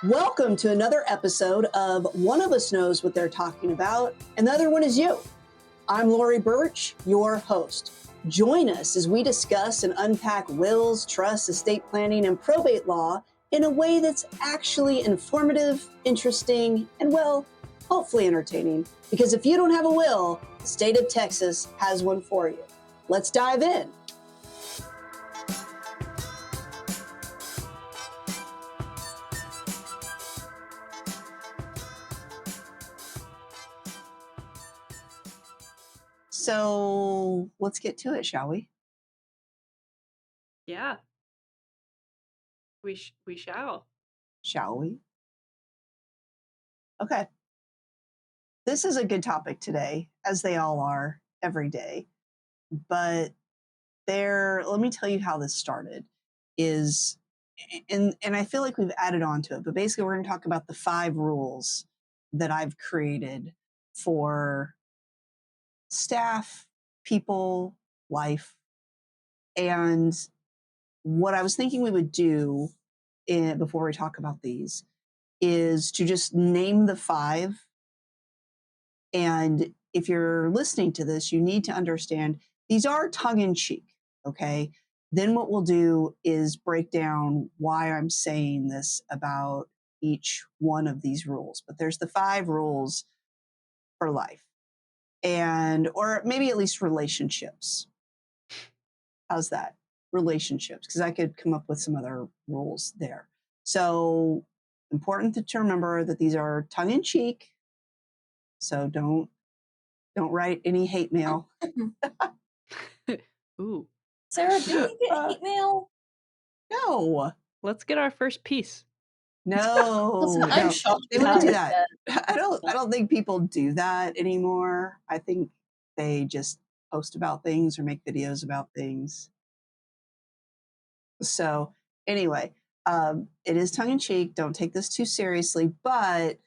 Welcome to another episode of One of Us Knows What They're Talking About, and the other one is you. I'm Lori Burch, your host. Join us as we discuss and unpack wills, trusts, estate planning, and probate law in a way that's actually informative, interesting, and, well, hopefully entertaining. Because if you don't have a will, the state of Texas has one for you. Let's dive in. So let's get to it, shall we? Yeah. We shall. Shall we? Okay. This is a good topic today, as they all are every day. But let me tell you how this started. And I feel like we've added on to it, but basically we're going to talk about the 5 rules that I've created for staff, people, life. And what I was thinking we would do before we talk about these is to just name the 5. And if you're listening to this, you need to understand these are tongue-in-cheek, okay? Then what we'll do is break down why I'm saying this about each one of these rules. But there's the 5 rules for life, or maybe at least relationships. How's that? Relationships, because I could come up with some other rules there. So important to remember that these are tongue-in-cheek. So don't write any hate mail. Ooh. Sarah, did you get hate mail? No. Let's get our first piece. No. Listen, I'm shocked. They wouldn't do that. I don't think people do that anymore. I think they just post about things or make videos about things. So anyway, it is tongue-in-cheek. Don't take this too seriously, but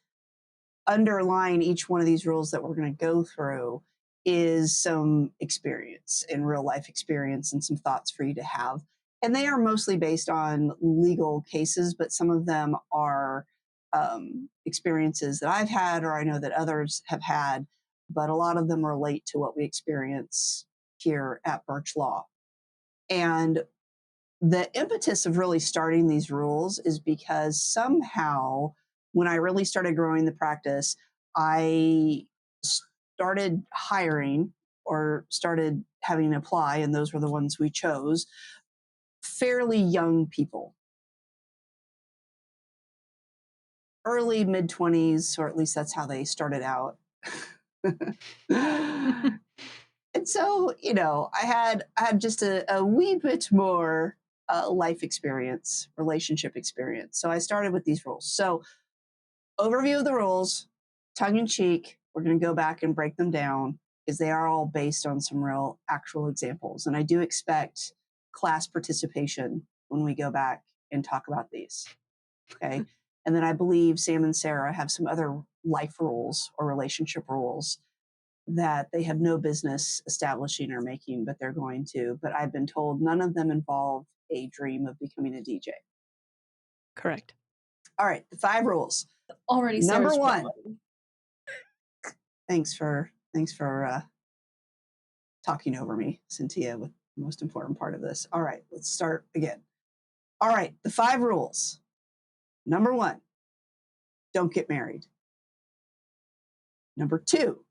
underlying each one of these rules that we're going to go through is some experience in real life experience and some thoughts for you to have. And they are mostly based on legal cases, but some of them are experiences that I've had, or I know that others have had, but a lot of them relate to what we experience here at Burch Law. And the impetus of really starting these rules is because somehow when I really started growing the practice, I started hiring or started having to apply, and those were the ones we chose, fairly young people. Early mid-20s, or at least that's how they started out. And so, I had just a wee bit more life experience, relationship experience. So I started with these rules. So overview of the rules, tongue-in-cheek, we're going to go back and break them down because they are all based on some real actual examples. And I do expect class participation when we go back and talk about these. Okay. And then I believe Sam and Sarah have some other life rules or relationship rules that they have no business establishing or making, but they're going to. But I've been told none of them involve a dream of becoming a DJ. Correct. All right, the 5 rules. Already Number Sarah's 1. one. Thanks for talking over me, Cynthia, with the most important part of this. All right, let's start again. All right, the 5 rules. Number 1, don't get married. Number 2,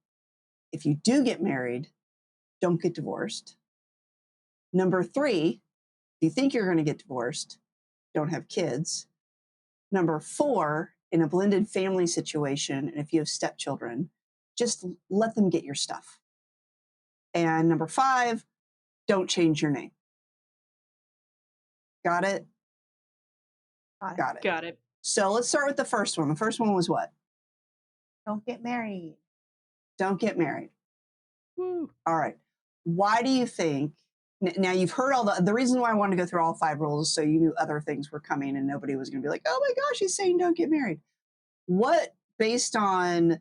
if you do get married, don't get divorced. Number 3, if you think you're going to get divorced, don't have kids. Number 4, in a blended family situation, and if you have stepchildren, just let them get your stuff. And number 5, don't change your name. Got it? Got it. Got it. So let's start with the first one. The first one was what? Don't get married. Don't get married. Woo. All right. Why do you think? Now you've heard all the reason why I wanted to go through all 5 rules, so you knew other things were coming and nobody was going to be like, oh my gosh, he's saying don't get married. What, based on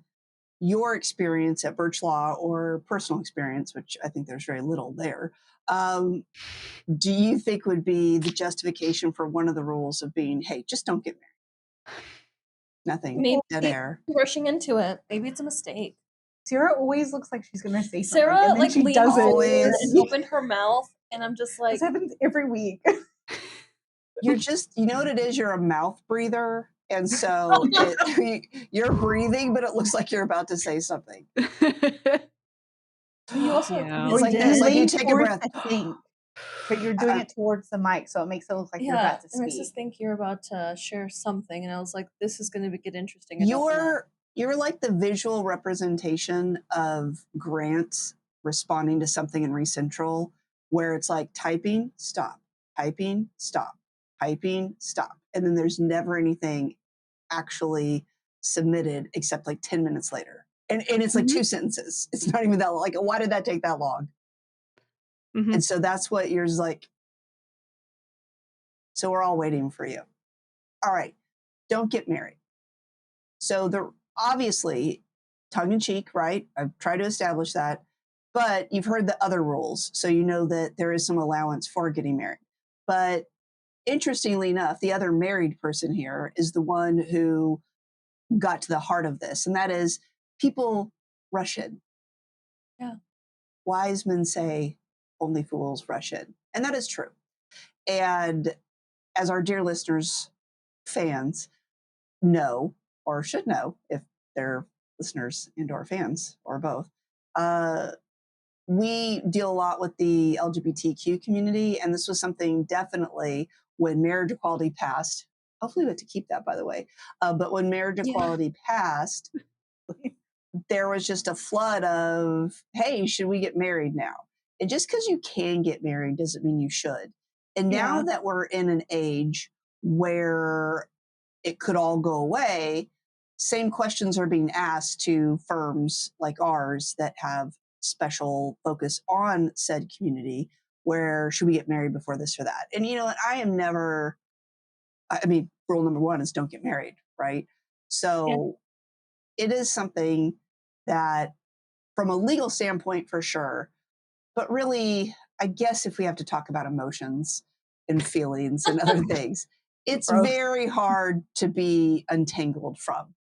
your experience at Burch Law or personal experience, which I think there's very little there, do you think would be the justification for one of the rules of being, hey, just don't get married? Nothing. Maybe Dead air. rushing into it. Maybe it's a mistake. Sarah always looks like she's gonna say something, Sarah and then like she leaned doesn't. forward Always. and opened her mouth, and I'm just like, This happens every week. You're just, you know what it is? You're a mouth breather. And so you're breathing, but it looks like you're about to say something. you also Yeah. It's Or like you this, like you lean take a towards breath. the sink, but you're doing it towards the mic, so it makes it look like you're about to it makes us speak. think you're about to share something, and I was like, this is going to get interesting. I don't wanna- You're like the visual representation of Grant responding to something in ReCentral, where it's like typing, stop, typing, stop, typing, stop. And then there's never anything actually submitted except like 10 minutes later. And it's like 2 sentences. It's not even that long. Like, why did that take that long? Mhm. And so that's what yours like. So we're all waiting for you. All right. Don't get married. So obviously tongue in cheek, right? I've tried to establish that, but you've heard the other rules. So you know that there is some allowance for getting married. But interestingly enough, the other married person here is the one who got to the heart of this. And that is people rush in. Yeah. Wise men say only fools rush in. And that is true. And as our dear listeners, fans know, or should know if they're listeners and or fans or both, we deal a lot with the LGBTQ community. And this was something definitely when marriage equality passed. Hopefully we have to keep that, by the way. But when marriage equality passed, there was just a flood of, hey, should we get married now? And just because you can get married doesn't mean you should. And now that we're in an age where it could all go away, same questions are being asked to firms like ours that have special focus on said community, where should we get married before this or that? And you know what? I mean, rule number 1 is don't get married, right? So it is something that from a legal standpoint for sure, but really, I guess if we have to talk about emotions and feelings and other things, it's Gross. very hard to be untangled from.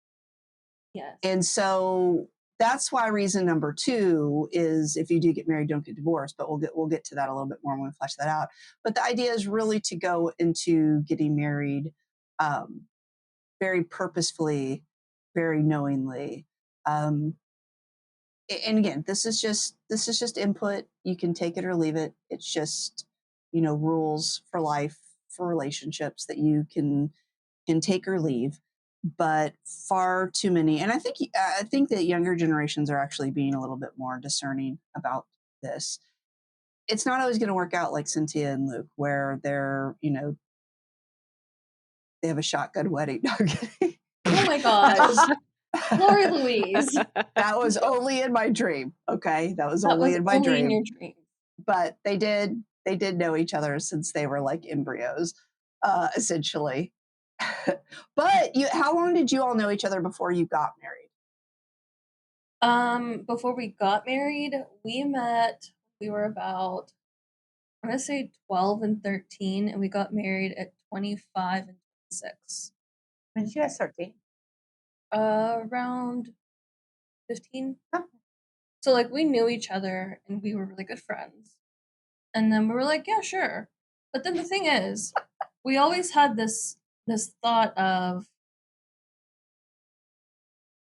Yes. And so that's why reason number 2 is if you do get married, don't get divorced. But we'll get to that a little bit more when we flesh that out. But the idea is really to go into getting married very purposefully, very knowingly. And again, this is just input. You can take it or leave it. It's just, rules for life, for relationships that you can take or leave. But far too many, and I think that younger generations are actually being a little bit more discerning about this. It's not always going to work out like Cynthia and Luke, where they have a shotgun wedding. No, I'm kidding. Oh my gosh. Lori Louise. That was only in my dream. Okay, that was That only was in my only dream. in your dream. But they did know each other since they were like embryos, essentially. But how long did you all know each other before you got married? Before we got married, we were about, I'm gonna say 12 and 13, and we got married at 25 and 26. When did you guys start dating? Around 15. So like we knew each other and we were really good friends. And then we were like, yeah, sure. But then the thing is, we always had this thought of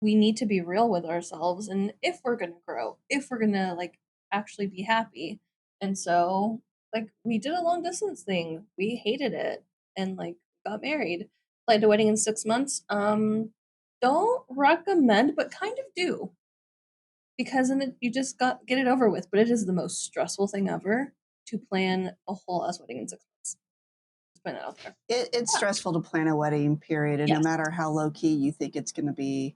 we need to be real with ourselves, and if we're gonna grow, if we're gonna like actually be happy. And so like we did a long distance thing. We hated it and like got married. Planned a wedding in 6 months. Don't recommend, but kind of do. Because then you just get it over with. But it is the most stressful thing ever to plan a whole ass wedding in 6 months. Just put it out there. It's stressful to plan a wedding, period. And no Yes. matter how low key you think it's going to be,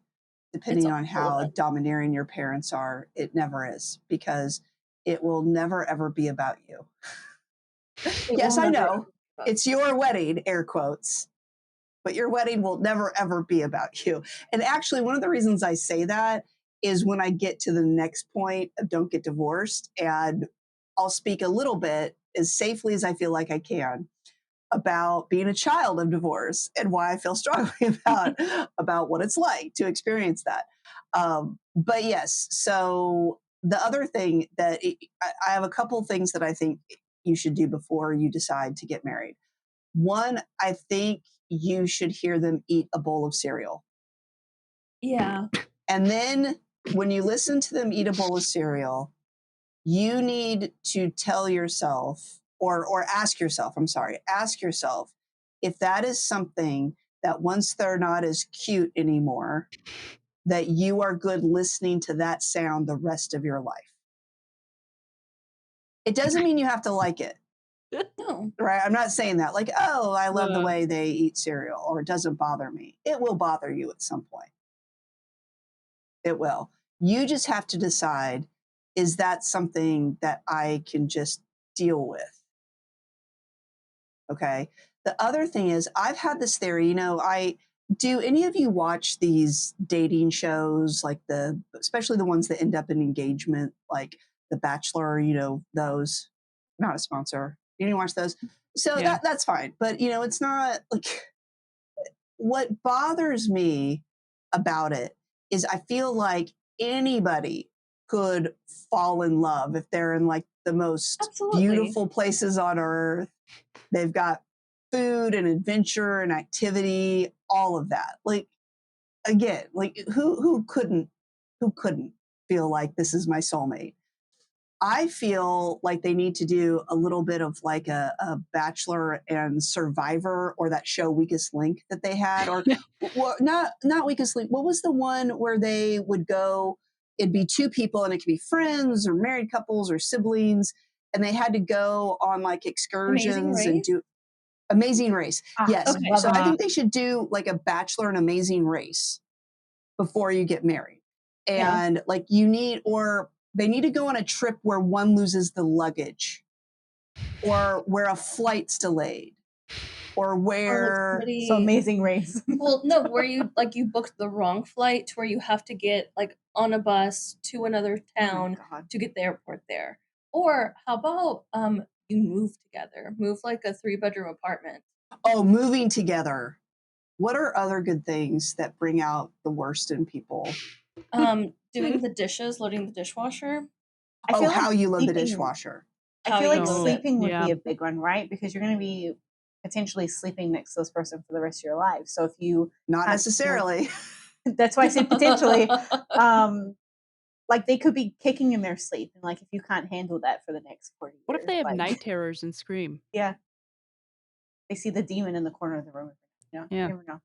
depending on how event. domineering your parents are, it never is, because it will never ever be about you. Yes, I know. It's your wedding, air quotes, but your wedding will never ever be about you. And actually, one of the reasons I say that is when I get to the next point of don't get divorced, and I'll speak a little bit as safely as I feel like I can. about being a child of divorce and why I feel strongly about what it's like to experience that. But yes, so the other thing that I have a couple things that I think you should do before you decide to get married. One, I think you should hear them eat a bowl of cereal. Yeah. And then when you listen to them eat a bowl of cereal, you need to tell yourself or ask yourself, ask yourself if that is something that once they're not as cute anymore, that you are good listening to that sound the rest of your life. It doesn't mean you have to like it. No. Right? I'm not saying that like, oh, I love the way they eat cereal or it doesn't bother me. It will bother you at some point. It will. You just have to decide, is that something that I can just deal with? Okay. The other thing is, I've had this theory, do any of you watch these dating shows, like especially the ones that end up in engagement, like The Bachelor, those, not a sponsor. You didn't watch those? So Yeah. that's fine. But, it's not like, what bothers me about it is I feel like anybody could fall in love if they're in like the most Absolutely. beautiful places on earth. They've got food and adventure and activity, all of that. Like, again, like who couldn't feel like this is my soulmate? I feel like they need to do a little bit of like a Bachelor and Survivor, or that show Weakest Link that they had, or well, not Weakest Link. What was the one where they would go? It'd be two people, and it could be friends or married couples or siblings, and they had to go on like excursions and do Amazing Race. Yes. Okay. So I think they should do like a Bachelor and Amazing Race before you get married. Yeah. And like they need to go on a trip where one loses the luggage, or where a flight's delayed, or Or like where somebody, So Amazing Race. well, no, where you booked the wrong flight to where you have to get like on a bus to another town God. to get the airport there. Or how about you move together, move like a 3-bedroom apartment. moving together. What are other good things that bring out the worst in people? Doing the dishes, loading the dishwasher. I feel How like you load the sleeping- dishwasher. I How feel you like load it. sleeping would Yeah. be a big one, right? Because you're going to be potentially sleeping next to this person for the rest of your life. So if you Not have- necessarily. that's why I say potentially. Like they could be kicking in their sleep, and like if you can't handle that for the next 40 years, What if they have like, night terrors and scream? Yeah, they see the demon in the corner of the room. Yeah. You never know.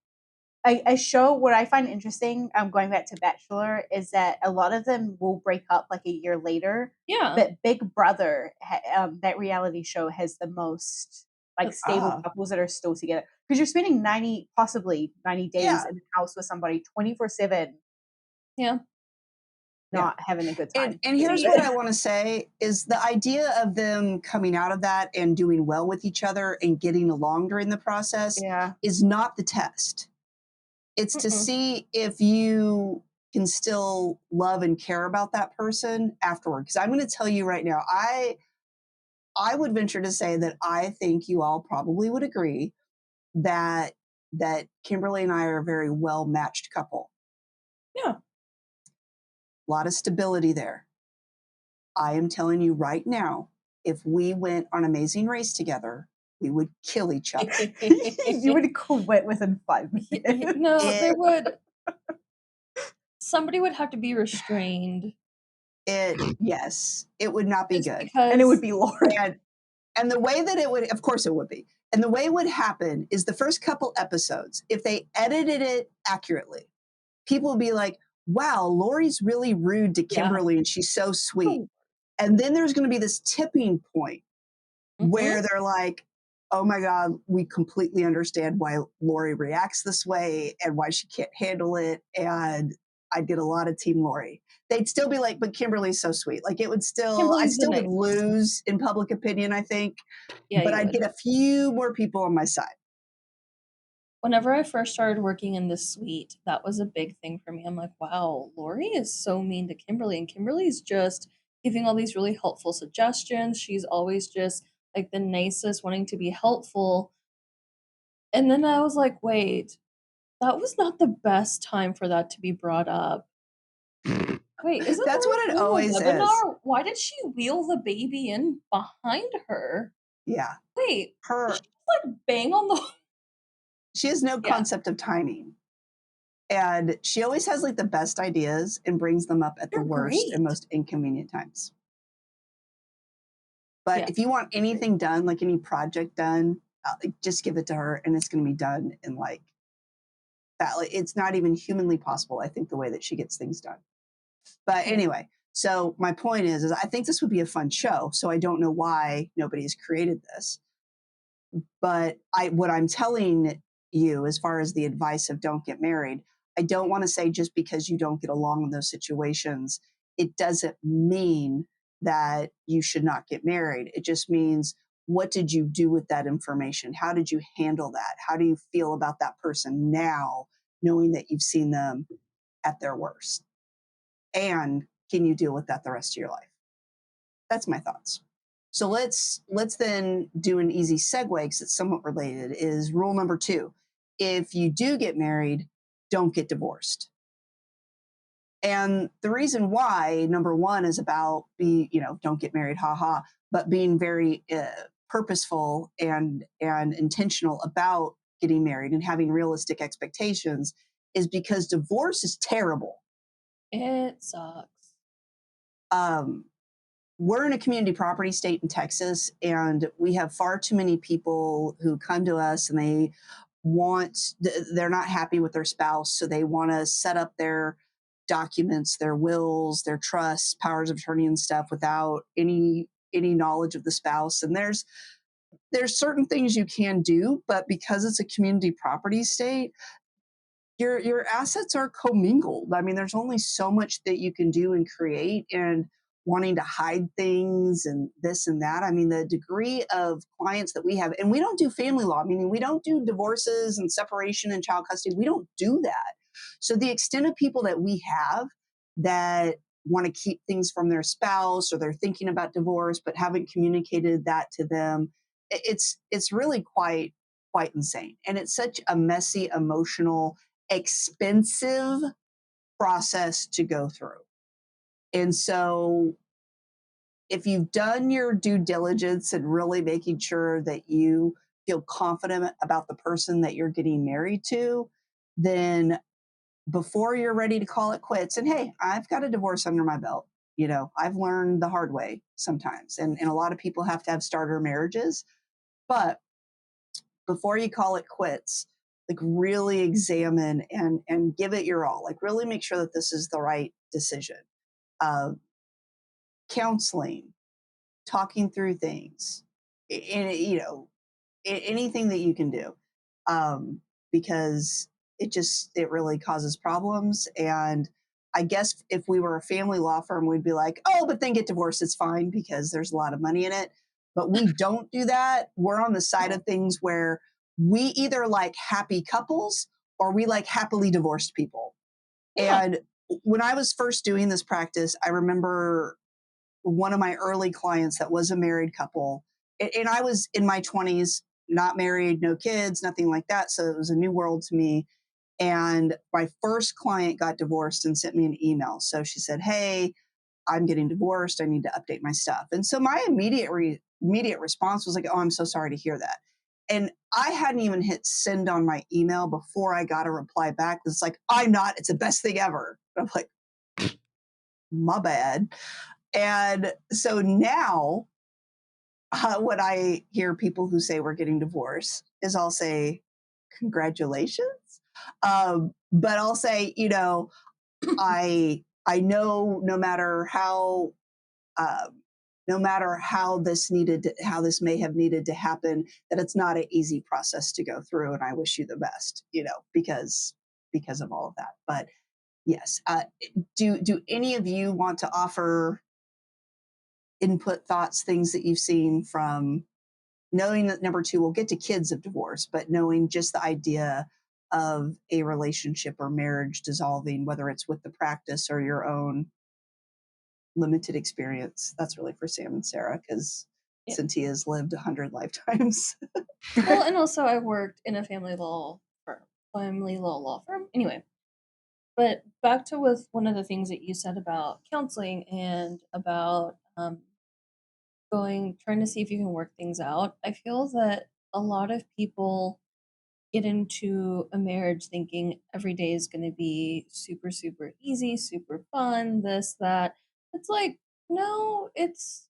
A show what I find interesting, going back to Bachelor, is that a lot of them will break up like a year later. Yeah. But Big Brother, that reality show, has the most like stable couples that are still together, because you're spending possibly 90 days Yeah. in the house with somebody 24/7. Yeah. Not having a good time. And here's what I want to say is the idea of them coming out of that and doing well with each other and getting along during the process is not the test. It's to see if you can still love and care about that person afterward. Because I'm going to tell you right now, I would venture to say that I think you all probably would agree that Kimberly and I are a very well matched couple. Yeah. A lot of stability there. I am telling you right now, if we went on Amazing Race together, we would kill each other. You would quit within 5 minutes. No, there would. Somebody would have to be restrained. Yes, it would not be good. And it would be Lori. And the way that it would, of course it would be. And the way it would happen is the first couple episodes, if they edited it accurately, people would be like, wow, Lori's really rude to Kimberly and she's so sweet. And then there's going to be this tipping point where they're like, oh my God, we completely understand why Lori reacts this way and why she can't handle it. And I did a lot of Team Lori. They'd still be like, but Kimberly's so sweet. Like it would still, I still would lose in public opinion, I think. Yeah, but I'd get a few more people on my side. Whenever I first started working in this suite, that was a big thing for me. I'm like, wow, Lori is so mean to Kimberly, and Kimberly's just giving all these really helpful suggestions. She's always just like the nicest, wanting to be helpful. And then I was like, wait, that was not the best time for that to be brought up. Wait, isn't That's Laura what it doing always a is. webinar? Why did she wheel the baby in behind her? Yeah. Wait, did Her, she just, like, bang on the she has no Yeah. concept of timing. And she always has like the best ideas and brings them up at the You're worst and great. most inconvenient times. But Yeah. if you want anything done, like any project done, just give it to her and it's going to be done in like that. Like, it's not even humanly possible, I think, the way that she gets things done. But Yeah. anyway, so my point is I think this would be a fun show. So I don't know why nobody has created this. But what I'm telling you, as far as the advice of don't get married, I don't want to say just because you don't get along in those situations, it doesn't mean that you should not get married. It just means, what did you do with that information? How did you handle that? How do you feel about that person now, knowing that you've seen them at their worst? And can you deal with that the rest of your life? That's my thoughts. So let's then do an easy segue because it's somewhat related. Is rule number 2: if you do get married, don't get divorced. And the reason why, number 1, is about don't get married, haha, but being very purposeful and intentional about getting married and having realistic expectations, is because divorce is terrible. It sucks. We're in a community property state in Texas, and we have far too many people who come to us and they're not happy with their spouse, so they want to set up their documents, their wills, their trusts, powers of attorney and stuff without any knowledge of the spouse. And there's certain things you can do, but because it's a community property state, your assets are commingled. I mean, there's only so much that you can do and create, and wanting to hide things and this and that. I mean, the degree of clients that we have, and we don't do family law, meaning we don't do divorces and separation and child custody. We don't do that. So the extent of people that we have that want to keep things from their spouse, or they're thinking about divorce but haven't communicated that to them, it's really quite insane. And it's such a messy, emotional, expensive process to go through. And so if you've done your due diligence and really making sure that you feel confident about the person that you're getting married to, then before you're ready to call it quits, and hey, I've got a divorce under my belt. I've learned the hard way sometimes. And a lot of people have to have starter marriages. But before you call it quits, like really examine and give it your all. Like really make sure that this is the right decision. Uh, Counseling, talking through things, anything that you can do, because it really causes problems. And I guess if we were a family law firm, we'd be like, oh, but then get divorced, it's fine because there's a lot of money in it. But we don't do that. We're on the side of things where we either like happy couples or we like happily divorced people. Yeah. And when I was first doing this practice, I remember one of my early clients that was a married couple, and I was in my 20s, not married, no kids, nothing like that. So it was a new world to me. And my first client got divorced and sent me an email. So she said, hey, I'm getting divorced. I need to update my stuff. And so my immediate response was like, oh, I'm so sorry to hear that. And I hadn't even hit send on my email before I got a reply back. It's like, I'm not, it's the best thing ever. And I'm like, my bad. And so now, when I hear people who say we're getting divorced, is I'll say, congratulations. But I'll say, I know no matter how this may have needed to happen, that it's not an easy process to go through. And I wish you the best, because of all of that. But yes, do any of you want to offer input, thoughts, things that you've seen from knowing that, number 2, we'll get to kids of divorce, but knowing just the idea of a relationship or marriage dissolving, whether it's with the practice or your own limited experience? That's really for Sam and Sarah, because Yeah. Cynthia's lived 100 lifetimes. Well, and also I worked in a family law firm. Anyway, but back to with one of the things that you said about counseling and about trying to see if you can work things out. I feel that a lot of people get into a marriage thinking every day is going to be super, super easy, super fun, this, that. It's like, no, it's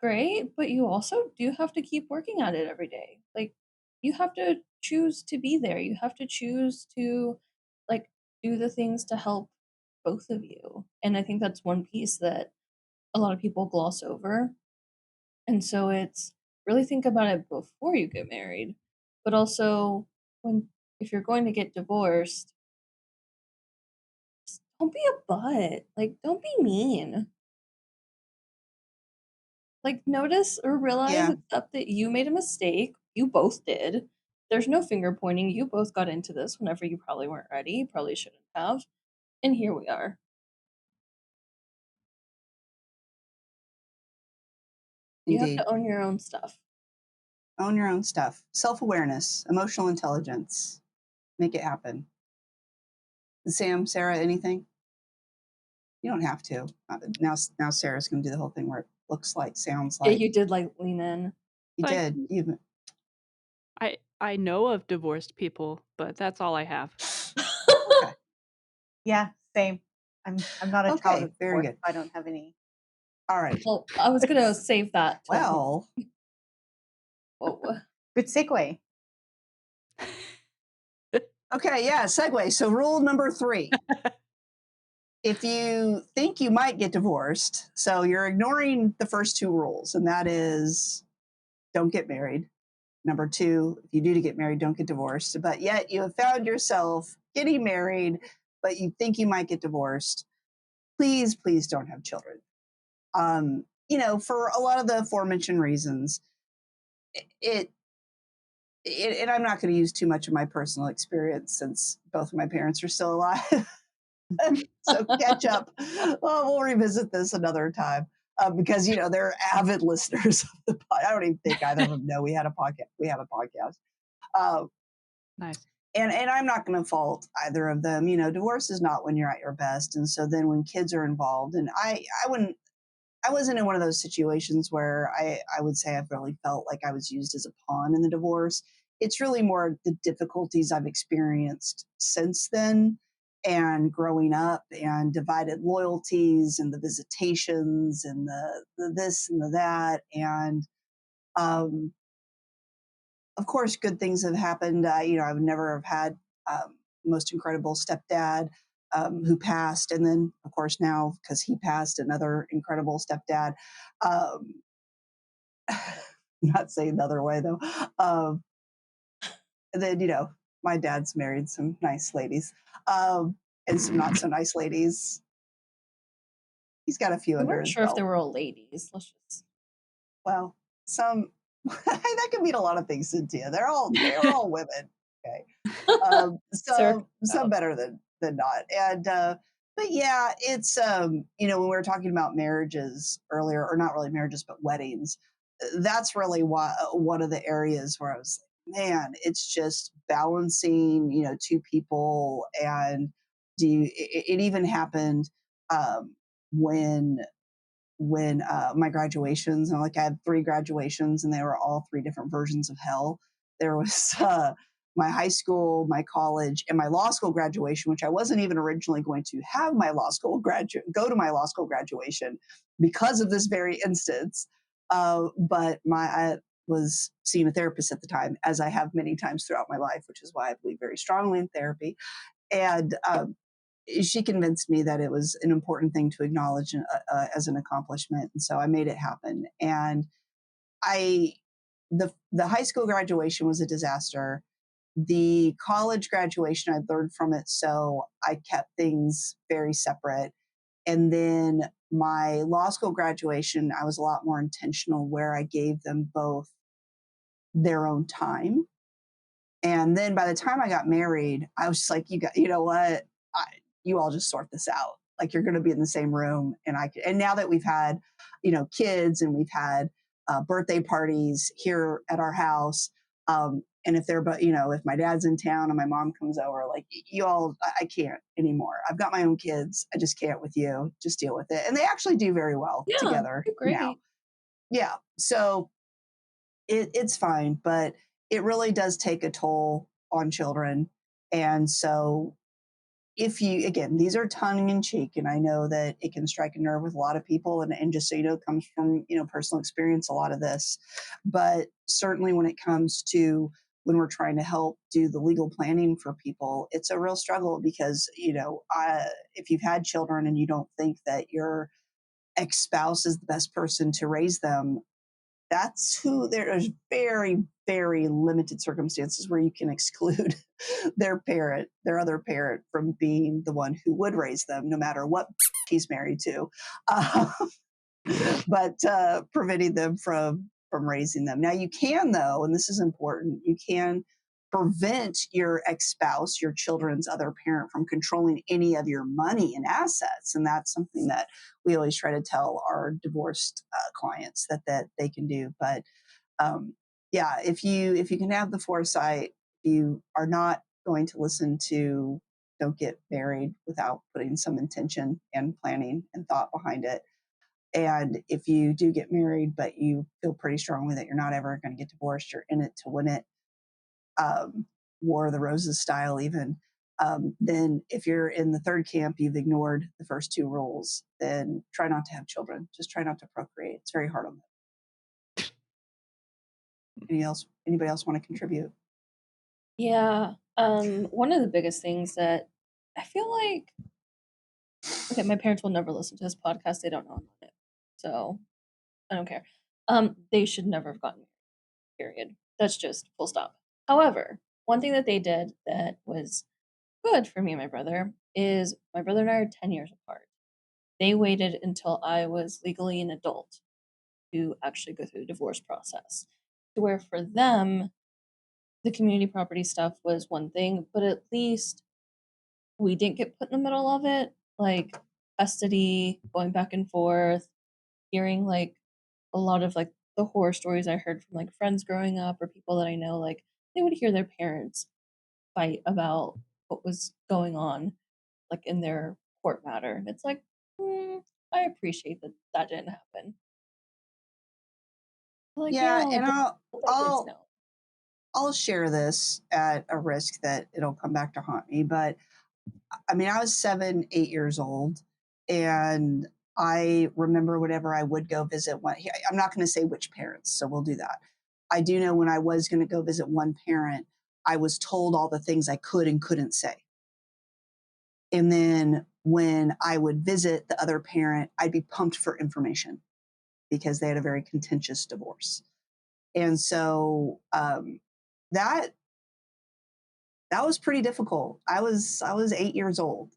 great, but you also do have to keep working at it every day. Like, you have to choose to be there. You have to choose to, like, do the things to help both of you. And I think that's one piece that a lot of people gloss over. And so it's really think about it before you get married, but also when if you're going to get divorced, just don't be a butt. Like, don't be mean. Like, notice or realize, Yeah. accept that you made a mistake. You both did. There's no finger pointing. You both got into this whenever you probably weren't ready, probably shouldn't have. And here we are. You have Indeed. to own your own stuff. Own your own stuff. Self-awareness, emotional intelligence. Make it happen. Sam, Sarah, anything? You don't have to. Now Sarah's going to do the whole thing where it looks like, sounds Yeah, like. you did like lean in. You Like, did. You I know of divorced people, but that's all I have. okay. Yeah, same. I'm not a child Okay, of very divorce. good. I don't have any. All right. Well, I was gonna save that till Well, whoa. Good segue. okay, yeah, segue. So rule number 3. If you think you might get divorced, so you're ignoring the first 2 rules, and that is don't get married. Number 2, if you do get married, don't get divorced. But yet you have found yourself getting married, but you think you might get divorced. Please, please don't have children. For a lot of the aforementioned reasons, it and I'm not going to use too much of my personal experience since both of my parents are still alive. So catch up. We'll revisit this another time because they're avid listeners of the pod. I don't even think either of them know we had a podcast. We have a podcast. Nice. And I'm not going to fault either of them. Divorce is not when you're at your best, and so then when kids are involved, and I wasn't in one of those situations where I would say I've really felt like I was used as a pawn in the divorce. It's really more the difficulties I've experienced since then and growing up and divided loyalties and the visitations and the this and the that. And um, of course, good things have happened. I've never have had most incredible stepdad who passed, and then of course now because he passed, another incredible stepdad. Um, not saying the other way though. And then my dad's married some nice ladies, and some not so nice ladies. He's got a few We under weren't his sure if belt. there were all ladies. Let's just Well, some that can mean a lot of things, Cynthia. They're all women. Okay. Circle Some out. better than not. And but yeah, it's when we were talking about marriages earlier, or not really marriages, but weddings, that's really one of the areas where I was like, man, it's just balancing, 2 people. And it even happened when my graduations, and like I had 3 graduations and they were all 3 different versions of hell. There was my high school, my college, and my law school graduation, which I wasn't even originally going to have my law school go to my law school graduation because of this very instance. But I was seeing a therapist at the time, as I have many times throughout my life, which is why I believe very strongly in therapy. And she convinced me that it was an important thing to acknowledge as an accomplishment, and so I made it happen. And I, the high school graduation was a disaster. The college graduation, I learned from it, so I kept things very separate. And then my law school graduation, I was a lot more intentional, where I gave them both their own time. And then by the time I got married, I was just like, you know what? You all just sort this out. Like you're going to be in the same room. And now that we've had, kids and we've had birthday parties here at our house, and if they're, but if my dad's in town and my mom comes over, like you all, I can't anymore. I've got my own kids. I just can't with you. Just deal with it. And they actually do very well Yeah, together they're now. great. Yeah. So it's fine, but it really does take a toll on children. And so again, these are tongue in cheek, and I know that it can strike a nerve with a lot of people. And just so you know, it comes from, personal experience, a lot of this. But certainly when it comes to when we're trying to help do the legal planning for people, it's a real struggle because, if you've had children and you don't think that your ex-spouse is the best person to raise them, that's who there's very, very limited circumstances where you can exclude their other parent from being the one who would raise them, no matter what he's married to. Uh, but preventing them from raising them. Now you can, though, and this is important, you can prevent your ex-spouse, your children's other parent, from controlling any of your money and assets. And that's something that we always try to tell our divorced clients that they can do. But yeah, if you can have the foresight, you are not going to listen to don't get married without putting some intention and planning and thought behind it. And if you do get married, but you feel pretty strongly that you're not ever going to get divorced, you're in it to win it, War of the Roses style even, then if you're in the third camp, you've ignored the first two rules, then try not to have children. Just try not to procreate. It's very hard on them. Anybody else want to contribute? Yeah. One of the biggest things that I feel like, okay, my parents will never listen to this podcast. They don't know I'm on it. So I don't care. They should never have gotten married, period. That's just full stop. However, one thing that they did that was good for me and my brother is my brother and I are 10 years apart. They waited until I was legally an adult to actually go through the divorce process. To where for them, the community property stuff was one thing, but at least we didn't get put in the middle of it. Like custody, going back and forth, hearing like a lot of like the horror stories I heard from like friends growing up or people that I know, like they would hear their parents fight about what was going on, like in their court matter. And it's like, I appreciate that that didn't happen. Like, Yeah, like and let the kids know. I'll share this at a risk that it'll come back to haunt me. But I mean, I was 7, 8 years old, and I remember whenever I would go visit one, I'm not going to say which parents, so we'll do that. I do know when I was going to go visit one parent, I was told all the things I could and couldn't say. And then when I would visit the other parent, I'd be pumped for information because they had a very contentious divorce. And so that was pretty difficult. I was 8 years old,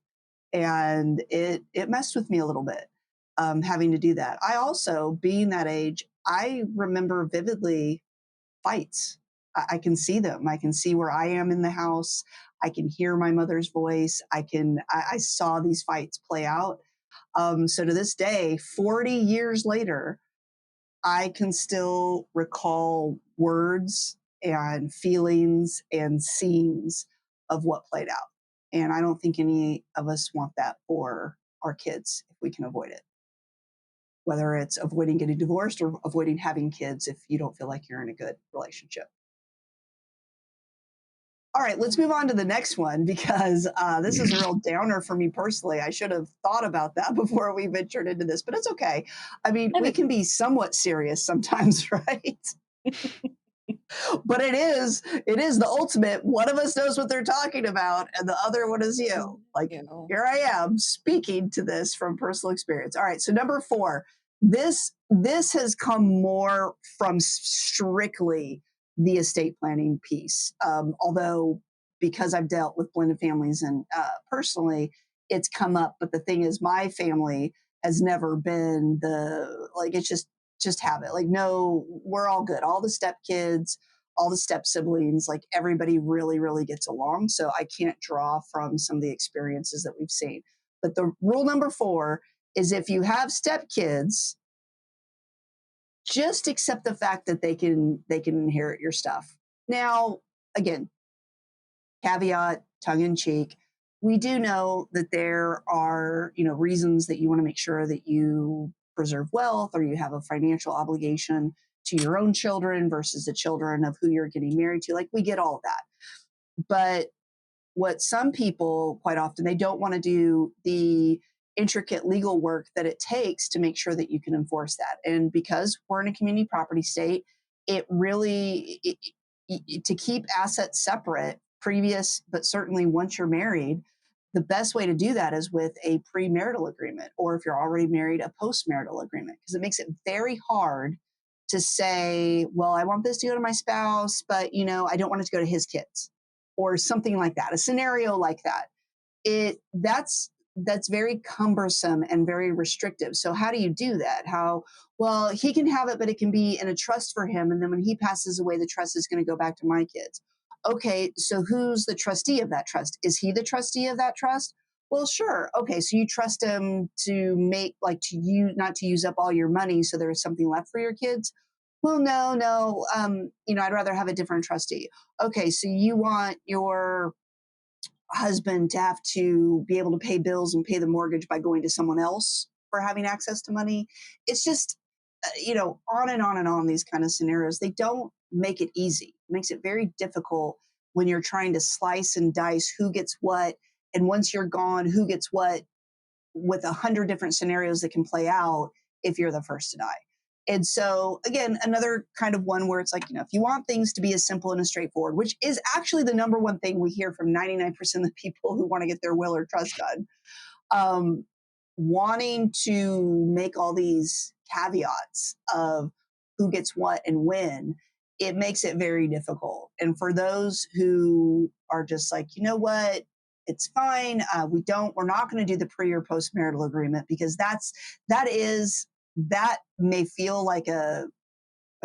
and it messed with me a little bit, having to do that. I also, being that age, I remember vividly fights. I can see them. I can see where I am in the house. I can hear my mother's voice. I saw these fights play out. So to this day, 40 years later, I can still recall words and feelings and scenes of what played out. And I don't think any of us want that for our kids if we can avoid it. Whether it's avoiding getting divorced or avoiding having kids if you don't feel like you're in a good relationship. All right, let's move on to the next one because this is a real downer for me personally. I should have thought about that before we ventured into this, but it's okay. I mean, we can be somewhat serious sometimes, right? But it is the ultimate. One of us knows what they're talking about, and the other one is you. Like, here I am speaking to this from personal experience. All right, so number 4, this has come more from strictly the estate planning piece. Although because I've dealt with blended families and personally, it's come up. But the thing is, my family has never been it's just have it. Like, no, we're all good. All the stepkids, all the step siblings, like everybody really, really gets along. So I can't draw from some of the experiences that we've seen. But the rule number 4 is if you have stepkids, just accept the fact that they can inherit your stuff. Now, again, caveat, tongue in cheek, we do know that there are, reasons that you want to make sure that you preserve wealth or you have a financial obligation to your own children versus the children of who you're getting married to. Like, we get all of that. But what some people quite often, they don't want to do the intricate legal work that it takes to make sure that you can enforce that. And because we're in a community property state, it really, to keep assets separate, previous, but certainly once you're married, the best way to do that is with a premarital agreement, or if you're already married, a postmarital agreement, because it makes it very hard to say, well, I want this to go to my spouse, but I don't want it to go to his kids, or something like that. A scenario like that, that's very cumbersome and very restrictive. So how do you do that? Well, he can have it, but it can be in a trust for him, and then when he passes away, the trust is going to go back to my kids. Okay, so who's the trustee of that trust? Is he the trustee of that trust? Well, sure. Okay, so you trust him to make, not to use up all your money, so there's something left for your kids. Well, no. I'd rather have a different trustee. Okay, so you want your husband to have to be able to pay bills and pay the mortgage by going to someone else for having access to money. It's just, on and on and on, these kind of scenarios. They don't make it easy. It makes it very difficult when you're trying to slice and dice who gets what. And once you're gone, who gets what, with 100 different scenarios that can play out if you're the first to die. And so, again, another kind of one where it's like, if you want things to be as simple and as straightforward, which is actually the number one thing we hear from 99% of the people who want to get their will or trust done, wanting to make all these caveats of who gets what and when, it makes it very difficult. And for those who are just like, you know what, it's fine. We're not going to do the pre or post marital agreement, because that may feel like a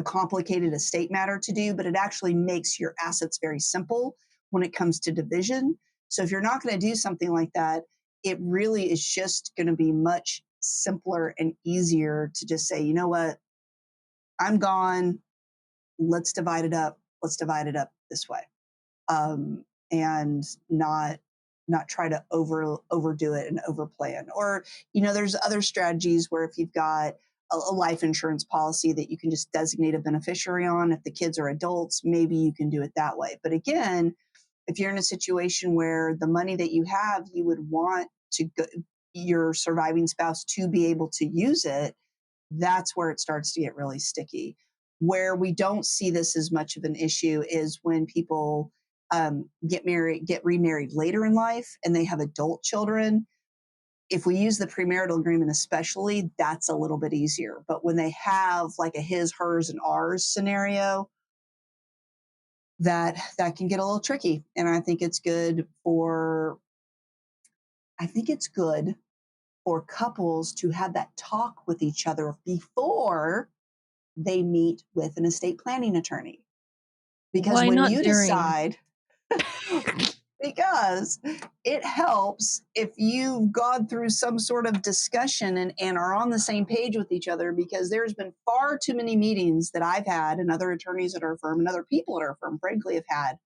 complicated estate matter to do, but it actually makes your assets very simple when it comes to division. So if you're not going to do something like that, it really is just going to be much simpler and easier to just say, you know what, I'm gone. Let's divide it up. Let's divide it up this way. And not try to overdo it and overplan. Or, there's other strategies where if you've got a life insurance policy that you can just designate a beneficiary on, if the kids are adults, maybe you can do it that way. But again, if you're in a situation where the money that you have, you would want your surviving spouse to be able to use it, that's where it starts to get really sticky. Where we don't see this as much of an issue is when people get remarried later in life and they have adult children. If we use the premarital agreement especially, that's a little bit easier. But when they have like a his, hers, and ours scenario, that can get a little tricky. And I think it's good for couples to have that talk with each other before they meet with an estate planning attorney. Because Why when not you during? decide, because it helps if you've gone through some sort of discussion and are on the same page with each other, because there's been far too many meetings that I've had and other attorneys at our firm and other people at our firm, frankly, have had,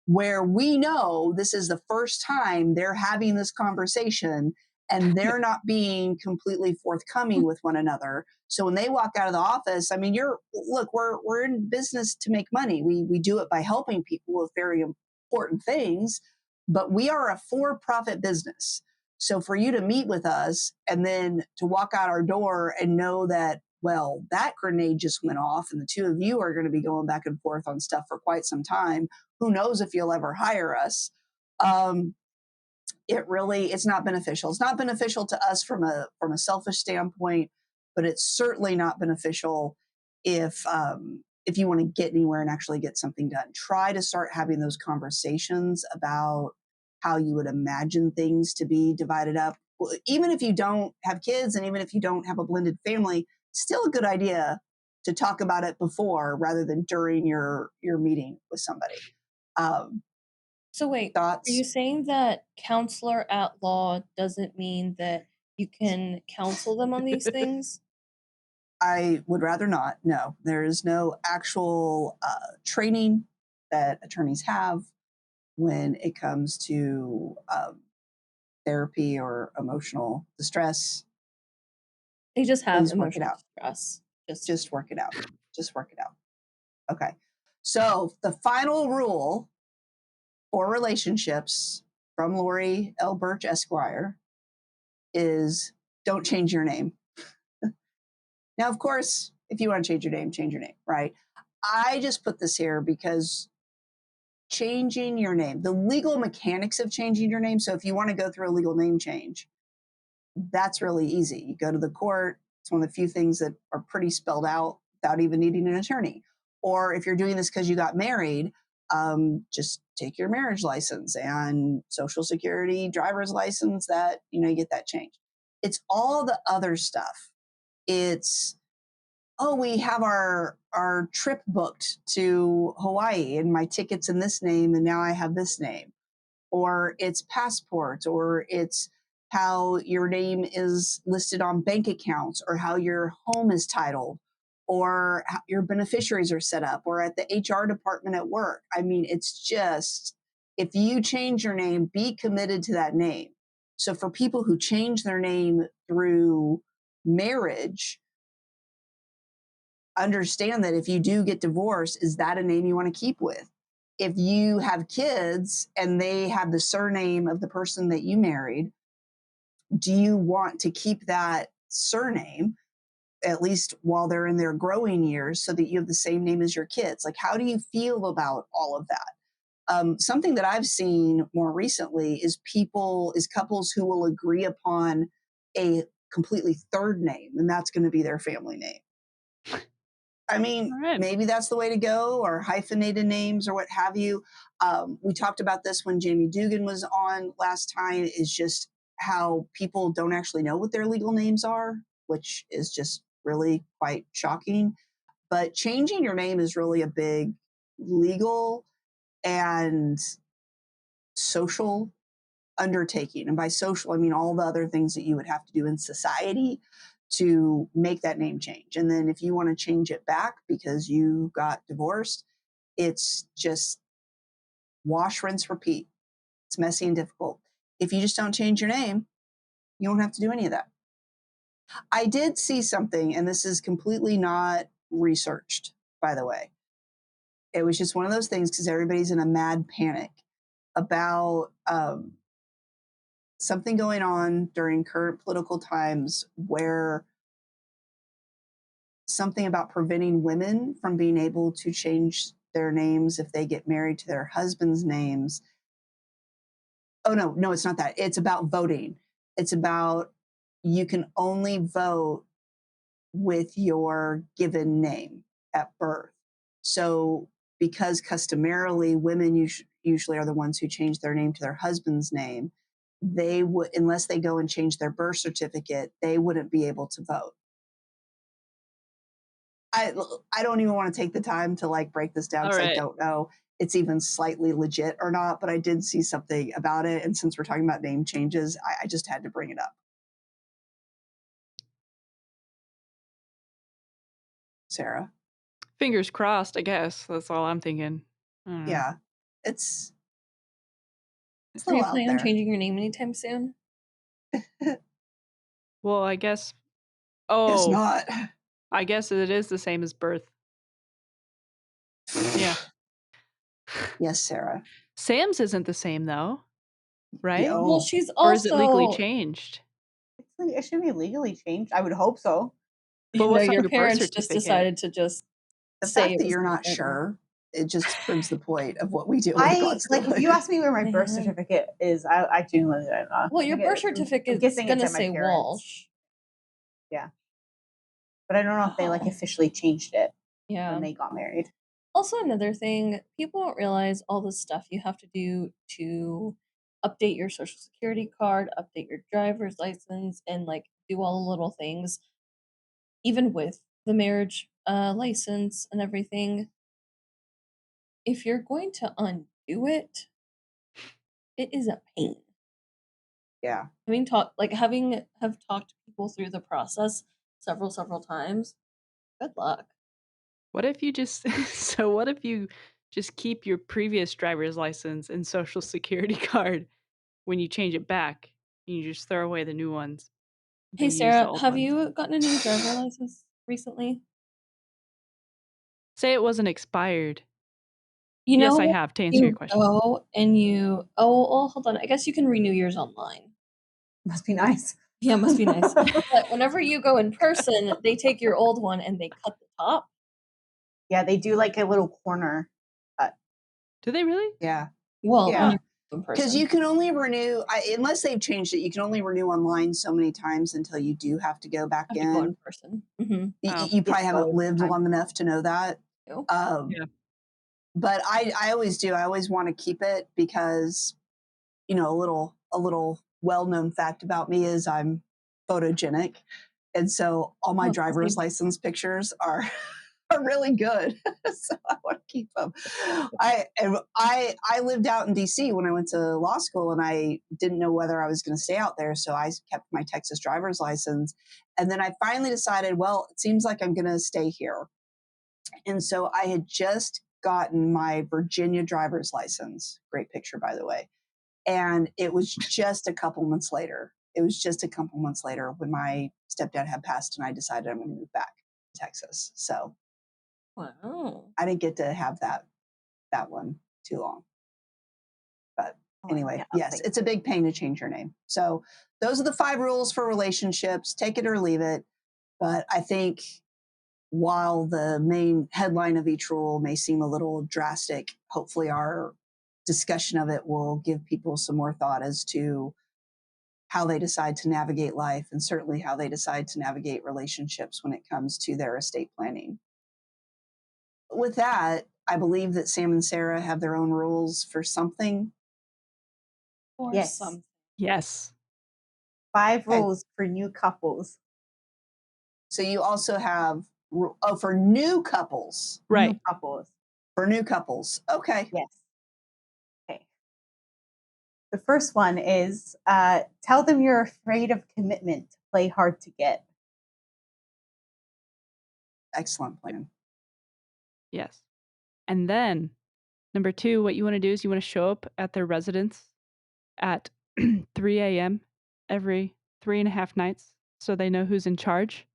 where we know this is the first time they're having this conversation and they're not being completely forthcoming with one another. So when they walk out of the office, I mean, we're in business to make money. We do it by helping people with very important things, but we are a for-profit business. So for you to meet with us and then to walk out our door and know that, well, that grenade just went off and the two of you are going to be going back and forth on stuff for quite some time. Who knows if you'll ever hire us? It's not beneficial. It's not beneficial to us from a selfish standpoint, but it's certainly not beneficial if you want to get anywhere and actually get something done. Try to start having those conversations about how you would imagine things to be divided up. Even if you don't have kids and even if you don't have a blended family, still a good idea to talk about it before rather than during your meeting with somebody. So wait, are you Thoughts? saying that counselor at law doesn't mean that you can counsel them on these things? I would rather not. No, there is no actual training that attorneys have when it comes to therapy or emotional distress. They just have Please work it emotional out. distress. Just work it out. Just work it out. Okay. So the final rule for relationships from Lori L. Burch Esquire is don't change your name. Now, of course, if you want to change your name, right? I just put this here because changing your name, the legal mechanics of changing your name. So if you want to go through a legal name change, that's really easy. You go to the court. It's one of the few things that are pretty spelled out without even needing an attorney. Or if you're doing this because you got married, just take your marriage license and social security driver's license that, you get that changed. It's all the other stuff. It's, oh, we have our trip booked to Hawaii and my ticket's in this name and now I have this name. Or it's passports, or it's how your name is listed on bank accounts, or how your home is titled, or how your beneficiaries are set up, or at the HR department at work. I mean, it's just, if you change your name, be committed to that name. So for people who change their name through marriage, understand that if you do get divorced, is that a name you want to keep with? If you have kids and they have the surname of the person that you married, do you want to keep that surname at least while they're in their growing years so that you have the same name as your kids? Like, how do you feel about all of that? Something that I've seen more recently is couples who will agree upon a completely third name, and that's going to be their family name. I mean, Right. maybe that's the way to go, or hyphenated names or what have you. We talked about this when Jamie Dugan was on last time, is just how people don't actually know what their legal names are, which is just really quite shocking. But changing your name is really a big legal and social undertaking. And by social, I mean all the other things that you would have to do in society to make that name change. And then if you want to change it back because you got divorced, it's just wash, rinse, repeat. It's messy and difficult. If you just don't change your name, you don't have to do any of that. I did see something, and this is completely not researched, by the way. It was just one of those things because everybody's in a mad panic about something going on during current political times where something about preventing women from being able to change their names if they get married to their husband's names. Oh, no, it's not that. It's about voting. It's about you can only vote with your given name at birth. So, because customarily women usually are the ones who change their name to their husband's name, they would, unless they go and change their birth certificate, they wouldn't be able to vote. I don't even want to take the time to like break this down All because I right. don't know it's even slightly legit or not, but I did see something about it. And since we're talking about name changes, I just had to bring it up. Sarah. Fingers crossed, I guess. That's all I'm thinking. I don't know. Yeah. It's a Are you little out planning on there. changing your name anytime soon? Well, I guess. It's Oh, not. I guess it is the same as birth. Yeah. Yes, Sarah. Sam's isn't the same though, right? Oh. Well, she's Or is it legally also changed? It should be legally changed. I would hope so. But what's on your your birth parents just certificate? decided to just The say fact it that was you're not different. sure, it just proves the point of what we do with I God's like if you ask me where my birth Man. certificate is, I genuinely don't know. Well, your I birth guess- I'm certificate's guessing it's gonna at my say parents. Walsh. Yeah, but I don't know if they like Oh. officially changed it Yeah. when they got married. Also, another thing, people don't realize all the stuff you have to do to update your social security card, update your driver's license, and like do all the little things, even with the marriage license and everything. If you're going to undo it, it is a pain. Yeah. Having talked to people through the process several times. Good luck. What if you just so what if you just keep your previous driver's license and social security card when you change it back and you just throw away the new ones, but Hey you use the Sarah, old have ones? you gotten a new driver license recently? Say it wasn't expired. You Yes, know, I when have, to answer your you question. go and hold on. I guess you can renew yours online. Must be nice. Yeah, must be nice. But whenever you go in person, they take your old one and they cut the top. Yeah, they do like a little corner cut. Do they really? Yeah. Well, Yeah. when you go in Because person. you can only renew, unless they've changed it, you can only renew online so many times until you do have to go back have to go in in. person. Mm-hmm. You probably haven't all the lived time. long enough to know that. Nope. Yeah. But I always do. I always want to keep it because, a little well-known fact about me is I'm photogenic. And so all my Oh, driver's same. license pictures are really good. So I want to keep them. I lived out in DC when I went to law school, and I didn't know whether I was going to stay out there. So I kept my Texas driver's license. And then I finally decided, well, it seems like I'm going to stay here. And so I had just gotten my Virginia driver's license. Great picture, by the way. And it was just a couple months later. When my stepdad had passed, and I decided I'm going to move back to Texas. So Wow. I didn't get to have that one too long. But anyway, yes, it's a big pain to change your name. So those are the 5 rules for relationships. Take it or leave it. But I think while the main headline of each rule may seem a little drastic, hopefully our discussion of it will give people some more thought as to how they decide to navigate life, and certainly how they decide to navigate relationships when it comes to their estate planning. With that, I believe that Sam and Sarah have their own rules for something. Or Yes. some. Yes. 5 Okay. rules for new couples. So you also have, for new couples. Right. New couples. For new couples. Okay. Yes. Okay. The first one is tell them you're afraid of commitment. Play hard to get. Excellent plan. Yes. And then number 2, what you want to do is you want to show up at their residence at 3 a.m. every 3.5 nights so they know who's in charge.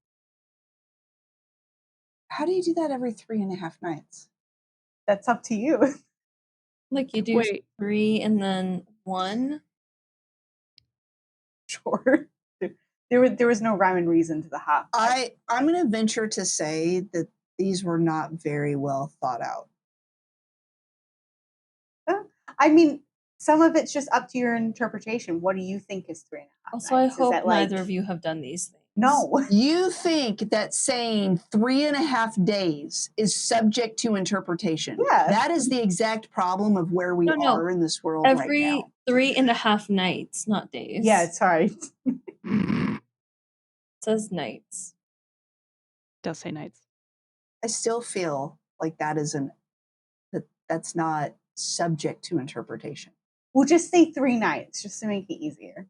How do you do that every 3.5 nights? That's up to you. Like you do Wait. 3 and then 1. Sure. There was no rhyme and reason to the hop. I'm going to venture to say that these were not very well thought out. I mean, some of it's just up to your interpretation. What do you think is 3.5 Also, nights? I hope Is that neither of you have done these things. No. You think that saying 3.5 days is subject to interpretation? Yeah. That is the exact problem of where we No. are in this world right Every now. 3.5 nights, not days. Yeah, sorry. It says nights. Does say nights. I still feel like that's not subject to interpretation. We'll just say 3 nights just to make it easier.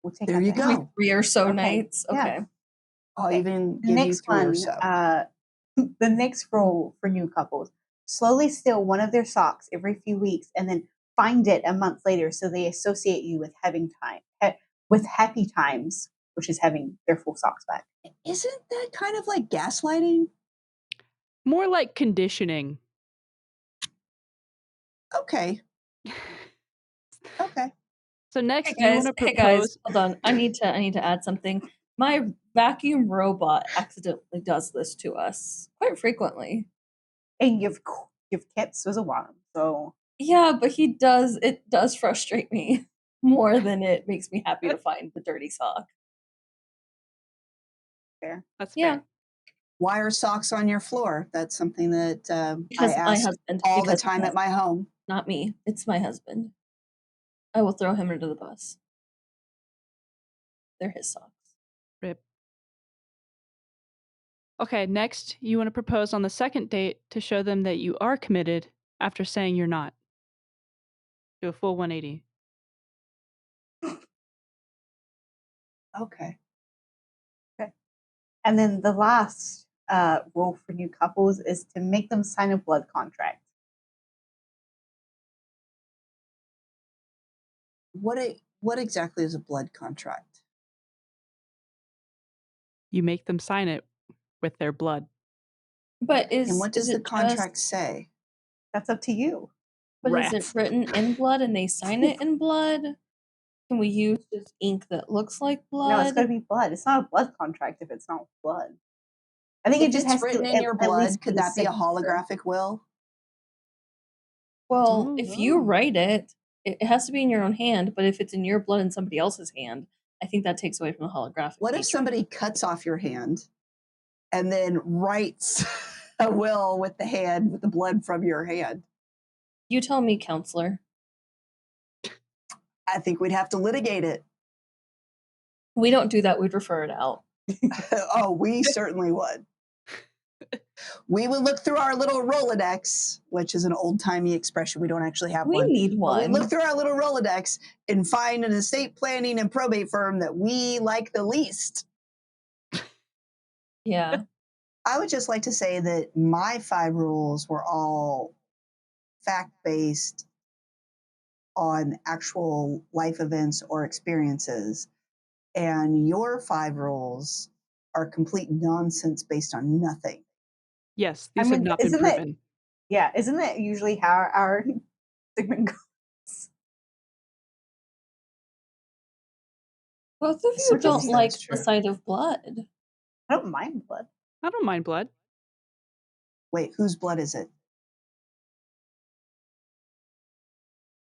We'll take There out you the go. 3 or so Okay. nights. Yeah. Okay. I'll Okay. even The give you next 3 or one, so. the next rule for new couples: slowly steal one of their socks every few weeks and then find it a month later, so they associate you with with happy times, which is having their full socks back. Isn't that kind of like gaslighting? More like conditioning. Okay. Okay. So next, Hey you guys, want to hey guys, propose. hold on. I need to add something. My vacuum robot accidentally does this to us quite frequently. And you've kept as a worm, so Yeah, but it does frustrate me more than it makes me happy to find the dirty sock. fair. That's Yeah. fair. Why are socks on your floor? That's something that I Because my ask husband, all the because time my at my home. not me. It's my husband. I will throw him under the bus. They're his socks. Rip. Okay, next, you want to propose on the second date to show them that you are committed after saying you're not. Do a full 180. Okay. And then the last rule for new couples is to make them sign a blood contract. What exactly is a blood contract? You make them sign it with their blood. But And what does is the it contract just, say? That's up to you. but is it Rats. written in blood and they sign it in blood? Can we use just ink that looks like No, it's blood? got to be blood. It's not a blood contract if it's not blood. I think If it just it's has written to in your at least blood, could be that be a signature. holographic will? Well, if you Ooh. write it, it has to be in your own hand, but if it's in your blood in somebody else's hand, I think that takes away from the holographic What if nature. somebody cuts off your hand and then writes a will with the hand, with the blood from your hand? You tell me, counselor. I think we'd have to litigate it. We don't do that, we'd refer it out. Oh, we certainly would. We would look through our little Rolodex, which is an old-timey expression. We don't actually have We one. need But we one. look through our little Rolodex and find an estate planning and probate firm that we like the least. Yeah. I would just like to say that my 5 rules were all fact-based on actual life events or experiences. And your 5 rules are complete nonsense based on nothing. Yes, I these have mean, not been isn't that proven. yeah? Isn't that usually how our segment goes? Both of you Suppose don't like that's the true. sight of blood. I don't mind blood. I don't mind blood. Wait, whose blood is it?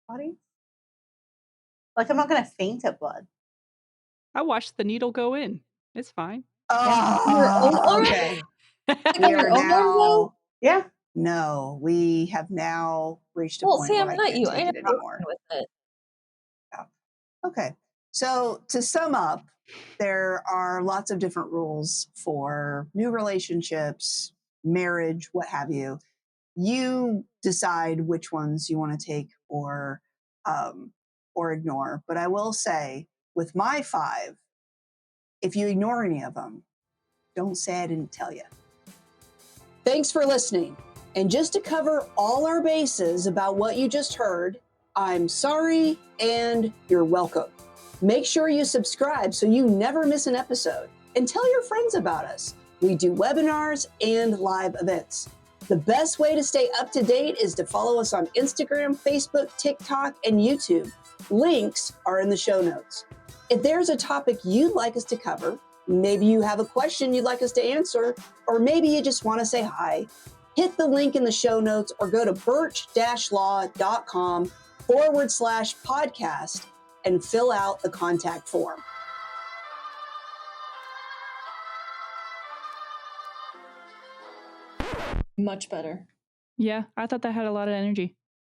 Body. Like I'm not gonna faint at blood. I watched the needle go in. It's fine. Your own Oh, arm? okay. Like We on your are own arm, though? now, Yeah. no, we have now reached a Well, point where Sam, I not can't you. I take had it broken anymore. with it. Okay. So to sum up, there are lots of different rules for new relationships, marriage, what have you. You decide which ones you want to take or ignore. But I will say, with my 5, if you ignore any of them, don't say I didn't tell you. Thanks for listening. And just to cover all our bases about what you just heard, I'm sorry and you're welcome. Make sure you subscribe so you never miss an episode. And tell your friends about us. We do webinars and live events. The best way to stay up to date is to follow us on Instagram, Facebook, TikTok, and YouTube. Links are in the show notes. If there's a topic you'd like us to cover, maybe you have a question you'd like us to answer, or maybe you just want to say hi, hit the link in the show notes or go to burch-law.com/podcast and fill out the contact form. Much better. Yeah, I thought that had a lot of energy.